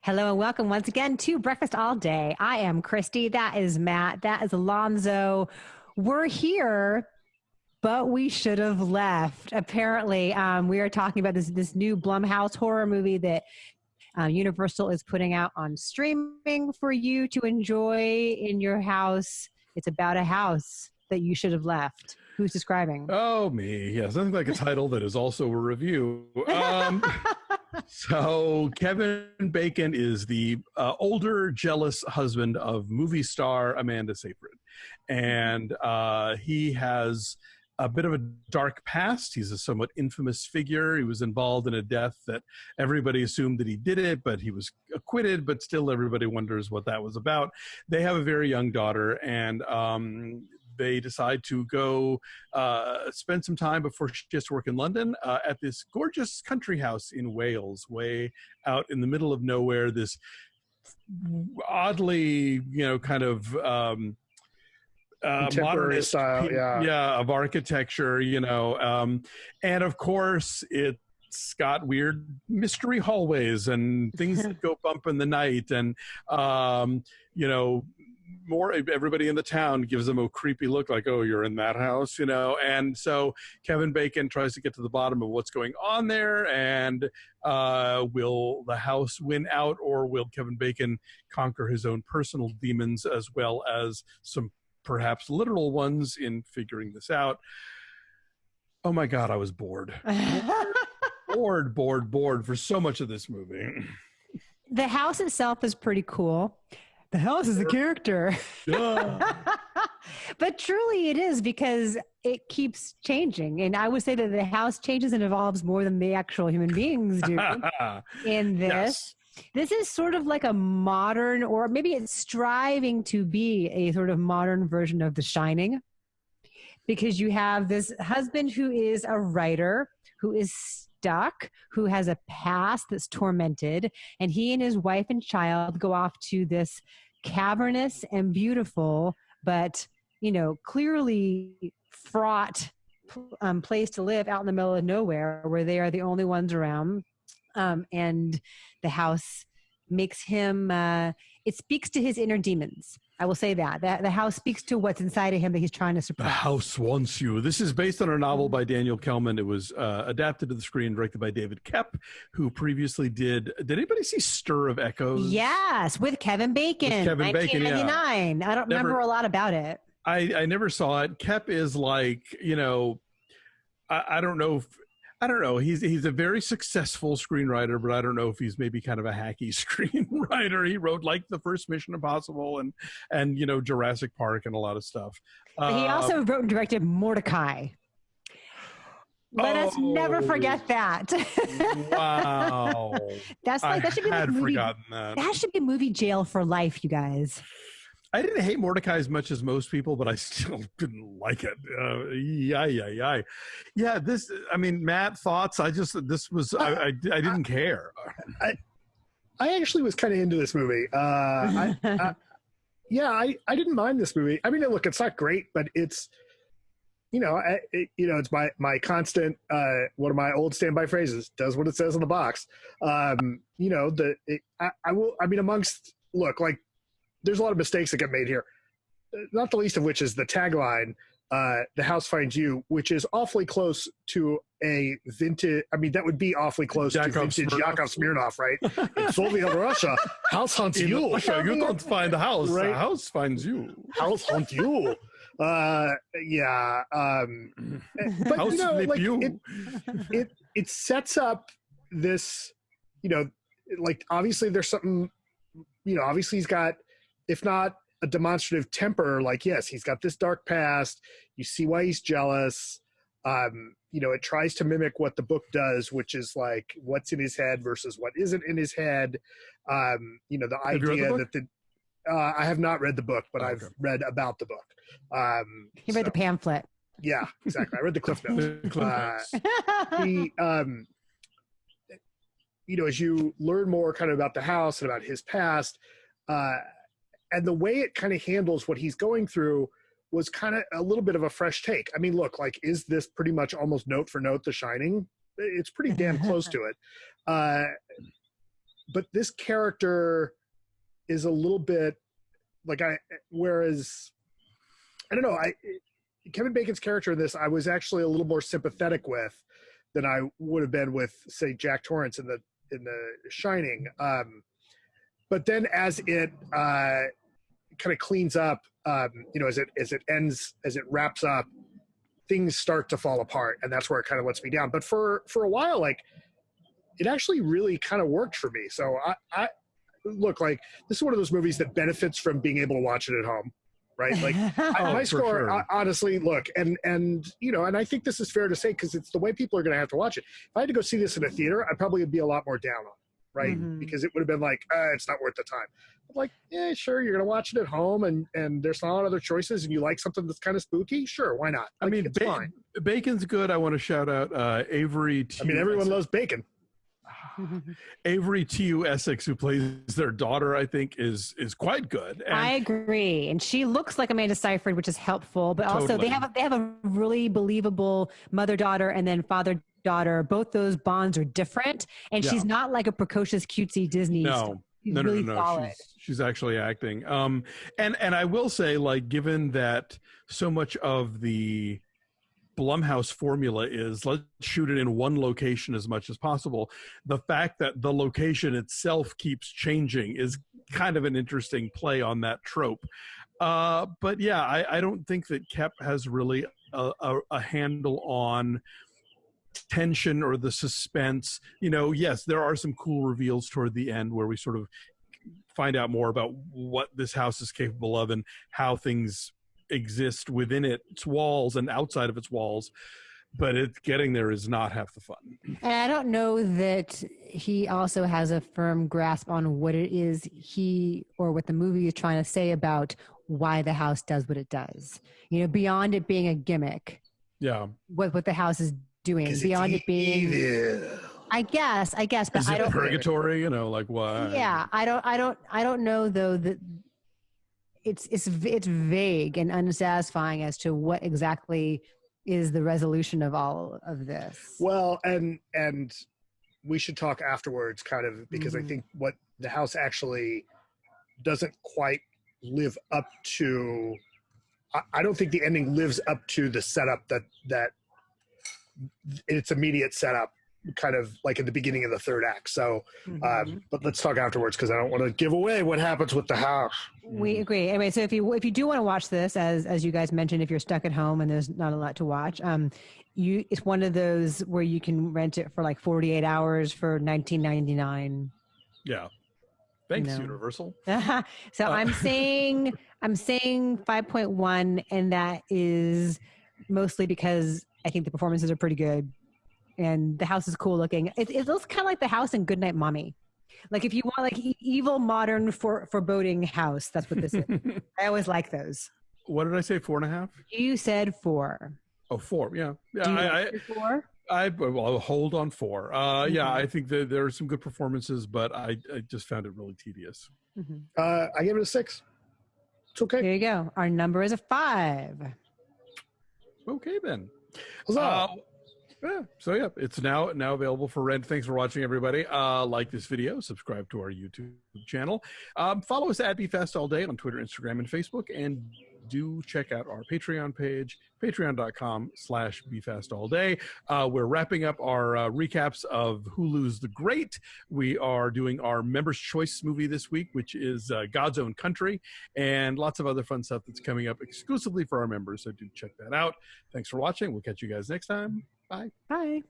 Hello and welcome once again to Breakfast All Day. I am Christy. That is Matt. That is Alonso. We're here, but we should have left. Apparently, we are talking about this new Blumhouse horror movie that Universal is putting out on streaming for you to enjoy in your house. It's about a house that you should have left. Who's describing? Oh, me. Yeah, something like a title that is also a review. So Kevin Bacon is the older, jealous husband of movie star Amanda Seyfried. And he has a bit of a dark past. He's a somewhat infamous figure. He was involved in a death that everybody assumed that he did it, but he was acquitted, but still everybody wonders what that was about. They have a very young daughter, and they decide to go spend some time before she has to work in London at this gorgeous country house in Wales, way out in the middle of nowhere, this oddly, kind of modernist style, of architecture, and of course it's got weird mystery hallways and things that go bump in the night, and everybody in the town gives them a creepy look, like, oh, you're in that house, and so Kevin Bacon tries to get to the bottom of what's going on there, and will the house win out, or will Kevin Bacon conquer his own personal demons as well as some perhaps literal ones in figuring this out? Oh my God, I was bored. bored for so much of this movie. The house itself is pretty cool. The house is a character. But truly it is, because it keeps changing. And I would say that the house changes and evolves more than the actual human beings do in this. Yes. This is sort of like a modern, or maybe it's striving to be a sort of modern version of The Shining, because you have this husband who is a writer, who is stuck, who has a past that's tormented, and he and his wife and child go off to this cavernous and beautiful, but, clearly fraught place to live out in the middle of nowhere, where they are the only ones around. And the house makes him, it speaks to his inner demons. I will say that the house speaks to what's inside of him that he's trying to suppress. The house wants you. This is based on a novel by Daniel Kelman. It was adapted to the screen, directed by David Koepp, who previously did anybody see Stir of Echoes? Yes, with Kevin Bacon. 1999. Yeah. I don't remember a lot about it. I never saw it. Koepp is like, I don't know. He's a very successful screenwriter, but I don't know if he's maybe kind of a hacky screenwriter. He wrote like the first Mission Impossible and Jurassic Park and a lot of stuff. But he also wrote and directed Mordecai. Let us never forget that. Wow. That should be I had movie, forgotten that. That should be movie jail for life, you guys. I didn't hate Mordecai as much as most people, but I still didn't like it. Yeah, Matt, thoughts? I didn't care. I actually was kind of into this movie. I didn't mind this movie. I mean, look, it's not great, but it's, it's my constant, one of my old standby phrases, does what it says on the box. There's a lot of mistakes that get made here, not the least of which is the tagline, the house finds you, which is awfully close to a vintage, that would be awfully close to vintage Yakov Smirnoff, right? In Soviet Russia, house hunts you. In Russia, you don't find a house, right? The house finds you. House hunts you. But house flip you. It sets up this, obviously there's something, obviously he's got, if not a demonstrative temper, yes, he's got this dark past. You see why he's jealous. It tries to mimic what the book does, which is like what's in his head versus what isn't in his head. The idea that I have not read the book, but I've read about the book. You read the pamphlet. Yeah, exactly. I read the Cliff Notes. As you learn more kind of about the house and about his past, and the way it kind of handles what he's going through was kind of a little bit of a fresh take. I mean, look, is this pretty much almost note for note The Shining? It's pretty damn close to it. but this character is a little bit like whereas I don't know, Kevin Bacon's character in this I was actually a little more sympathetic with than I would have been with, say, Jack Torrance in the Shining. But then as it kind of cleans up, as it wraps up, things start to fall apart, and that's where it kind of lets me down. But for a while, like, it actually really kind of worked for me. So I look, like, this is one of those movies that benefits from being able to watch it at home, right? Like, my score, sure. Honestly, look, and and I think this is fair to say because it's the way people are going to have to watch it. If I had to go see this in a theater, I'd probably be a lot more down on it, right? Mm-hmm. Because it would have been like, it's not worth the time. But like, yeah, sure, you're going to watch it at home, and there's not a lot of other choices, and you like something that's kind of spooky, sure, why not? Like, I mean, fine. Bacon's good. I want to shout out Avery. Everyone loves Bacon. Avery T.U. Essex, who plays their daughter, I think is quite good. And I agree, and she looks like Amanda Seyfried, which is helpful. But also, they have a really believable mother-daughter and then father-daughter. Both those bonds are different, and she's not like a precocious, cutesy Disney. No. No. She's actually acting. And I will say, like, given that so much of the Blumhouse formula is let's shoot it in one location as much as possible, the fact that the location itself keeps changing is kind of an interesting play on that trope. But yeah, I don't think that Koepp has really a handle on tension or the suspense. Yes, there are some cool reveals toward the end where we sort of find out more about what this house is capable of and how things exist within its walls and outside of its walls, but getting there is not half the fun. And I don't know that he also has a firm grasp on what it is what the movie is trying to say about why the house does what it does. Beyond it being a gimmick. Yeah. What the house is doing, beyond it being evil. I guess, but is it purgatory? Like why? Yeah, I don't know though that it's vague and unsatisfying as to what exactly is the resolution of all of this. Well, and we should talk afterwards, kind of, because I think what the house actually doesn't quite live up to. I don't think the ending lives up to the setup that its immediate setup, kind of like at the beginning of the third act. So, but let's talk afterwards because I don't want to give away what happens with the house. We agree. Anyway, so if you do want to watch this, as you guys mentioned, if you're stuck at home and there's not a lot to watch, it's one of those where you can rent it for like 48 hours for $19.99. Yeah. Thanks, Universal. So I'm saying 5.1, and that is mostly because I think the performances are pretty good. And the house is cool looking. It looks kind of like the house in Goodnight Mommy. Like if you want like evil, modern, foreboding house, that's what this is. I always like those. What did I say, 4.5? You said 4. Oh, 4, yeah. Yeah, 4? I'll hold on 4. Yeah, I think that there are some good performances, but I just found it really tedious. I gave it a 6. It's okay. There you go. Our number is a 5. Okay, then. Yeah, so yeah, it's now available for rent. Thanks for watching, everybody. Like this video, subscribe to our YouTube channel. Follow us at BeFastAllDay on Twitter, Instagram, and Facebook, and do check out our Patreon page, patreon.com/BeFastAllDay. We're wrapping up our recaps of Hulu's The Great. We are doing our Members' Choice movie this week, which is God's Own Country, and lots of other fun stuff that's coming up exclusively for our members, so do check that out. Thanks for watching. We'll catch you guys next time. Bye. Bye.